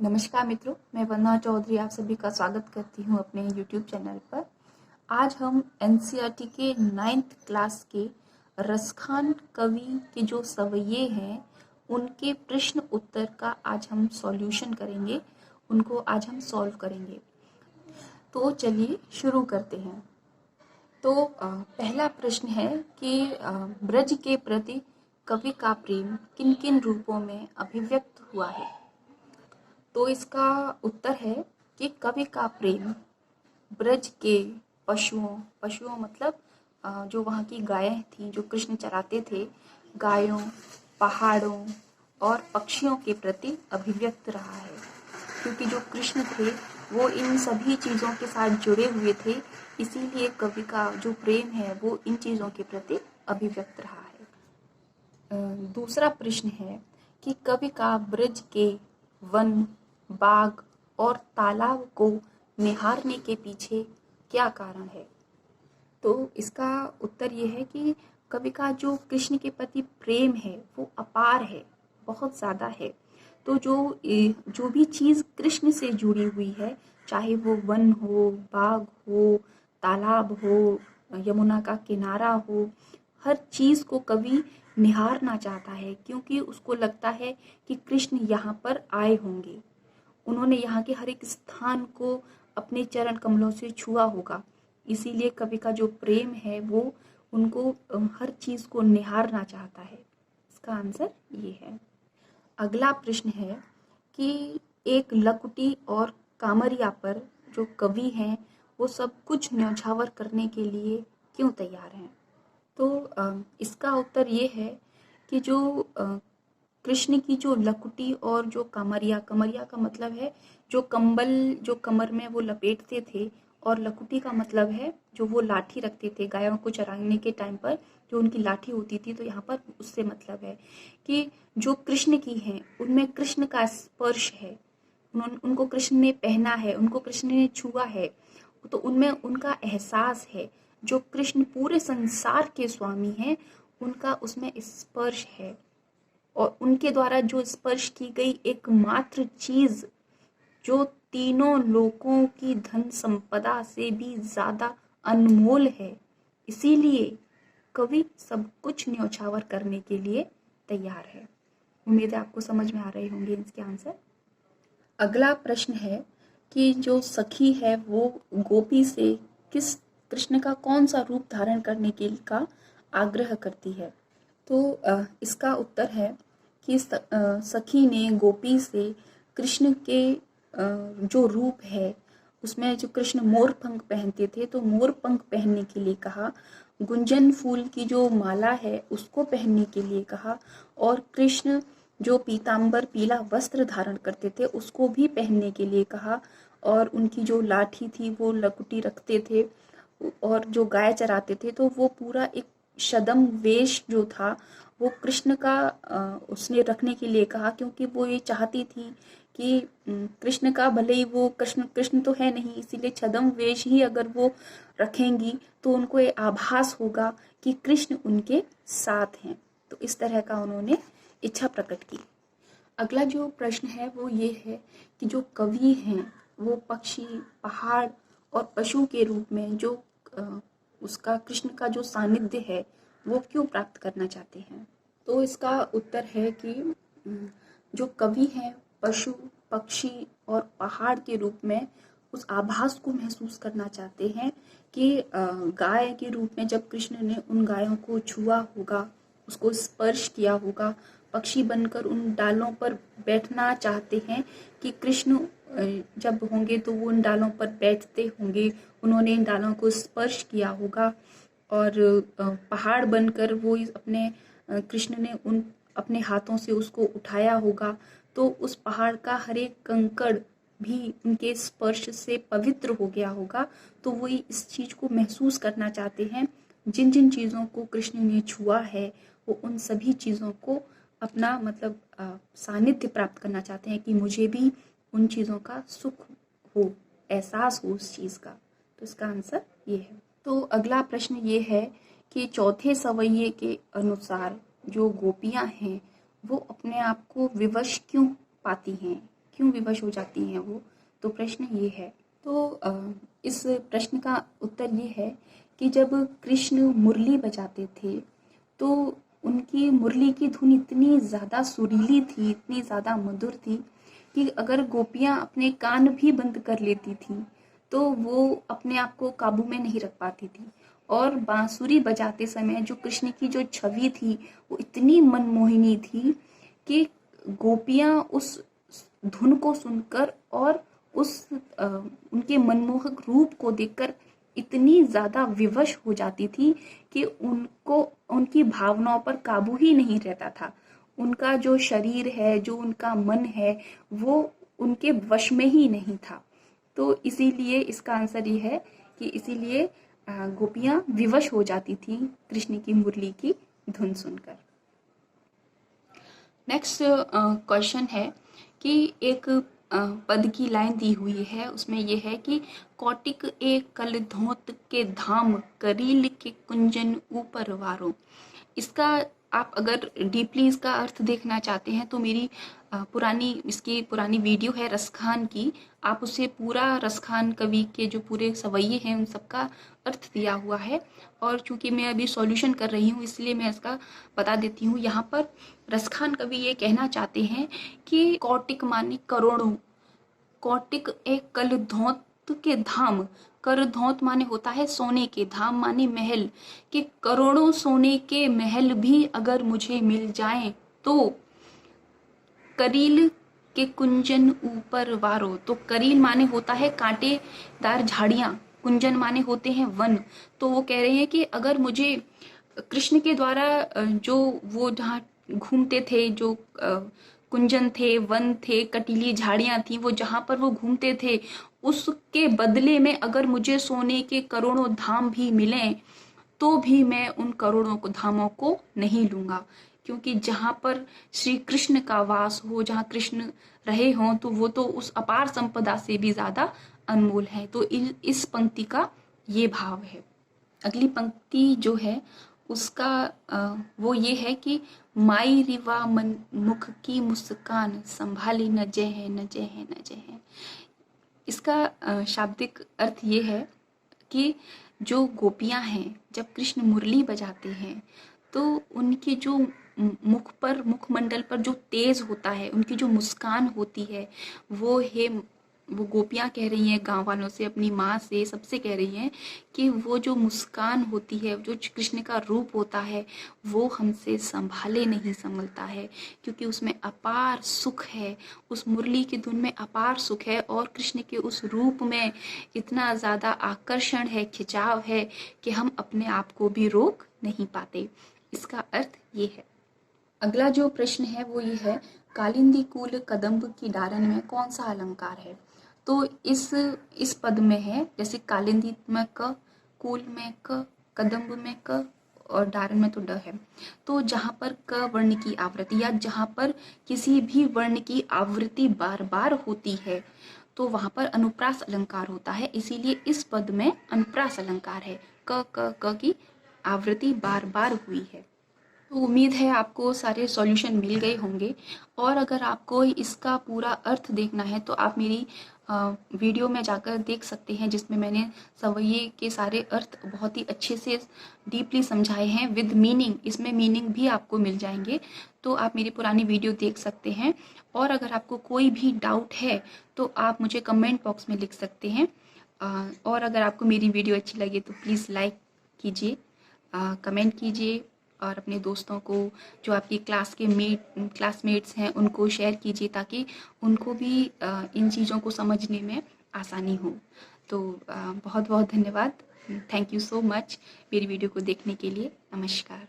नमस्कार मित्रों, मैं वंदना चौधरी आप सभी का स्वागत करती हूँ अपने YouTube चैनल पर। आज हम एनसीईआरटी के 9th क्लास के रसखान कवि के जो सवैये हैं उनके प्रश्न उत्तर का आज हम सॉल्यूशन करेंगे, उनको आज हम सॉल्व करेंगे। तो चलिए शुरू करते हैं। तो पहला प्रश्न है कि ब्रज के प्रति कवि का प्रेम किन किन रूपों में अभिव्यक्त हुआ है। तो इसका उत्तर है कि कवि का प्रेम ब्रज के पशुओं मतलब जो वहाँ की गायें थीं जो कृष्ण चराते थे, गायों, पहाड़ों और पक्षियों के प्रति अभिव्यक्त रहा है, क्योंकि जो कृष्ण थे वो इन सभी चीज़ों के साथ जुड़े हुए थे, इसीलिए कवि का जो प्रेम है वो इन चीज़ों के प्रति अभिव्यक्त रहा है। दूसरा प्रश्न है कि कवि का ब्रज के वन, बाग और तालाब को निहारने के पीछे क्या कारण है। तो इसका उत्तर ये है कि कवि का जो कृष्ण के प्रति प्रेम है वो अपार है, बहुत ज़्यादा है। तो जो भी चीज़ कृष्ण से जुड़ी हुई है, चाहे वो वन हो, बाग हो, तालाब हो, यमुना का किनारा हो, हर चीज़ को कवि निहारना चाहता है, क्योंकि उसको लगता है कि कृष्ण यहाँ पर आए होंगे, उन्होंने यहाँ के हर एक स्थान को अपने चरण कमलों से छुआ होगा। इसीलिए कवि का जो प्रेम है वो उनको हर चीज़ को निहारना चाहता है। इसका आंसर ये है। अगला प्रश्न है कि एक लकुटी और कामरिया पर जो कवि हैं वो सब कुछ न्यौछावर करने के लिए क्यों तैयार हैं। तो इसका उत्तर ये है कि जो कृष्ण की जो लकुटी और जो कमरिया का मतलब है जो कंबल जो कमर में वो लपेटते थे, और लकुटी का मतलब है जो वो लाठी रखते थे गायों को चराने के टाइम पर, जो उनकी लाठी होती थी। तो यहाँ पर उससे मतलब है कि जो कृष्ण की हैं उनमें कृष्ण का स्पर्श है, उनको कृष्ण ने पहना है, उनको कृष्ण ने छुआ है, तो उनमें उनका एहसास है। जो कृष्ण पूरे संसार के स्वामी हैं उनका उसमें स्पर्श है, और उनके द्वारा जो स्पर्श की गई एकमात्र चीज जो तीनों लोकों की धन संपदा से भी ज्यादा अनमोल है, इसीलिए कवि सब कुछ न्यौछावर करने के लिए तैयार है। उम्मीद है आपको समझ में आ रहे होंगे इसके आंसर। अगला प्रश्न है कि जो सखी है वो गोपी से किस कृष्ण का कौन सा रूप धारण करने के का आग्रह करती है। तो इसका उत्तर है कि सखी ने गोपी से कृष्ण के जो रूप है उसमें जो कृष्ण मोर पंख पहनते थे तो मोर पंख पहनने के लिए कहा, गुंजन फूल की जो माला है उसको पहनने के लिए कहा, और कृष्ण जो पीतांबर पीला वस्त्र धारण करते थे उसको भी पहनने के लिए कहा, और उनकी जो लाठी थी वो लकुटी रखते थे, और जो गाय चराते थे तो वो पूरा एक शदम वेश जो था वो कृष्ण का उसने रखने के लिए कहा, क्योंकि वो ये चाहती थी कि कृष्ण का भले ही वो कृष्ण तो है नहीं, इसीलिए छदम वेश ही अगर वो रखेंगी तो उनको ये आभास होगा कि कृष्ण उनके साथ हैं। तो इस तरह का उन्होंने इच्छा प्रकट की। अगला जो प्रश्न है वो ये है कि जो कवि हैं वो पक्षी, पहाड़ और पशु के रूप में जो उसका कृष्ण का जो सानिध्य है वो क्यों प्राप्त करना चाहते हैं। तो इसका उत्तर है कि जो कवि हैं पशु, पक्षी और पहाड़ के रूप में उस आभास को महसूस करना चाहते हैं कि गाय के रूप में जब कृष्ण ने उन गायों को छुआ होगा, उसको स्पर्श किया होगा, पक्षी बनकर उन डालों पर बैठना चाहते हैं कि कृष्ण जब होंगे तो वो उन डालों पर बैठते होंगे, उन्होंने इन डालों को स्पर्श किया होगा, और पहाड़ बनकर वो अपने कृष्ण ने उन अपने हाथों से उसको उठाया होगा, तो उस पहाड़ का हर एक कंकड़ भी उनके स्पर्श से पवित्र हो गया होगा। तो वो इस चीज को महसूस करना चाहते हैं, जिन जिन चीजों को कृष्ण ने छुआ है वो उन सभी चीजों को अपना मतलब सानिध्य प्राप्त करना चाहते हैं कि मुझे भी उन चीजों का सुख हो, एहसास हो उस चीज का। तो इसका आंसर ये है। तो अगला प्रश्न ये है कि चौथे सवैये के अनुसार जो गोपियां हैं वो अपने आप को विवश क्यों पाती हैं, क्यों विवश हो जाती हैं वो, तो प्रश्न ये है। तो इस प्रश्न का उत्तर ये है कि जब कृष्ण मुरली बजाते थे तो उनकी मुरली की धुन इतनी ज़्यादा सुरीली थी, इतनी ज़्यादा मधुर थी कि अगर गोपियाँ अपने कान भी बंद कर लेती थी तो वो अपने आप को काबू में नहीं रख पाती थी। और बांसुरी बजाते समय जो कृष्ण की जो छवि थी वो इतनी मनमोहिनी थी कि गोपियाँ उस धुन को सुनकर और उस उनके मनमोहक रूप को देखकर इतनी ज़्यादा विवश हो जाती थी कि उनको उनकी भावनाओं पर काबू ही नहीं रहता था। उनका जो शरीर है, जो उनका मन है, वो उनके वश में ही नहीं था। तो इसीलिए इसका आंसर ये है कि इसीलिए गोपियाँ विवश हो जाती थी कृष्ण की मुरली की धुन सुनकर। नेक्स्ट क्वेश्चन है कि एक पद की लाइन दी हुई है, उसमें यह है कि कौटिक एक कल धोत के धाम करील के कुंजन ऊपर वारो। इसका आप अगर डीपली इसका अर्थ देखना चाहते हैं तो मेरी इसकी पुरानी वीडियो है रसखान की, आप उसे पूरा रसखान कवि के जो पूरे सवैये हैं उन सबका अर्थ दिया हुआ है। और चूंकि मैं अभी सॉल्यूशन कर रही हूँ इसलिए मैं इसका बता देती हूँ। यहाँ पर रसखान कवि ये कहना चाहते हैं कि कौटिक माने करोड़ों, कौटिक एक कल धौत के धाम, कर धौत माने होता है सोने के, धाम माने महल, कि करोड़ों सोने के महल भी अगर मुझे मिल जाएं तो करील के कुंजन ऊपर वारो। तो करील माने होता है कांटेदार झाड़ियां, कुंजन माने होते हैं वन। तो वो कह रहे हैं कि अगर मुझे कृष्ण के द्वारा जो वो जहाँ घूमते थे, जो कुंजन थे, वन थे, कटीली झाड़ियां थी, वो जहाँ पर वो घूमते थे उसके बदले में अगर मुझे सोने के करोड़ों धाम भी मिलें तो भी मैं उन करोड़ों धामों को नहीं लूंगा। क्योंकि जहाँ पर श्री कृष्ण का वास हो, जहाँ कृष्ण रहे हों, तो वो तो उस अपार संपदा से भी ज्यादा अनमोल है। तो इस पंक्ति का ये भाव है। अगली पंक्ति जो है उसका वो ये है कि माई रिवा मन मुख की मुस्कान संभाले न जय है, न जय है, न जय है। इसका शाब्दिक अर्थ ये है कि जो गोपियां हैं जब कृष्ण मुरली बजाते हैं तो उनके जो मुखमंडल पर जो तेज होता है, उनकी जो मुस्कान होती है, वो गोपियां कह रही हैं गांव वालों से, अपनी माँ से, सबसे कह रही हैं कि वो जो मुस्कान होती है, जो कृष्ण का रूप होता है, वो हमसे संभाले नहीं संभलता है, क्योंकि उसमें अपार सुख है, उस मुरली की धुन में अपार सुख है और कृष्ण के उस रूप में इतना ज़्यादा आकर्षण है, खिंचाव है कि हम अपने आप को भी रोक नहीं पाते। इसका अर्थ ये है। अगला जो प्रश्न है वो ये है, कालिंदी कूल कदम्ब की डारन में कौन सा अलंकार है। तो इस पद में है, जैसे कालिंदी में क, कूल में क, कदम्ब में क और डारन में तो ड है। तो जहाँ पर क वर्ण की आवृत्ति या जहाँ पर किसी भी वर्ण की आवृत्ति बार बार होती है तो वहां पर अनुप्रास अलंकार होता है, इसीलिए इस पद में अनुप्रास अलंकार है। क क क की आवृत्ति बार बार हुई है। तो उम्मीद है आपको सारे सॉल्यूशन मिल गए होंगे। और अगर आपको इसका पूरा अर्थ देखना है तो आप मेरी वीडियो में जाकर देख सकते हैं, जिसमें मैंने सवैये के सारे अर्थ बहुत ही अच्छे से डीपली समझाए हैं विद मीनिंग। इसमें मीनिंग भी आपको मिल जाएंगे, तो आप मेरी पुरानी वीडियो देख सकते हैं। और अगर आपको कोई भी डाउट है तो आप मुझे कमेंट बॉक्स में लिख सकते हैं। और अगर आपको मेरी वीडियो अच्छी लगे तो प्लीज़ लाइक कीजिए, कमेंट कीजिए और अपने दोस्तों को, जो आपकी क्लासमेट्स हैं, उनको शेयर कीजिए ताकि उनको भी इन चीज़ों को समझने में आसानी हो। तो बहुत बहुत धन्यवाद। थैंक यू सो मच मेरी वीडियो को देखने के लिए। नमस्कार।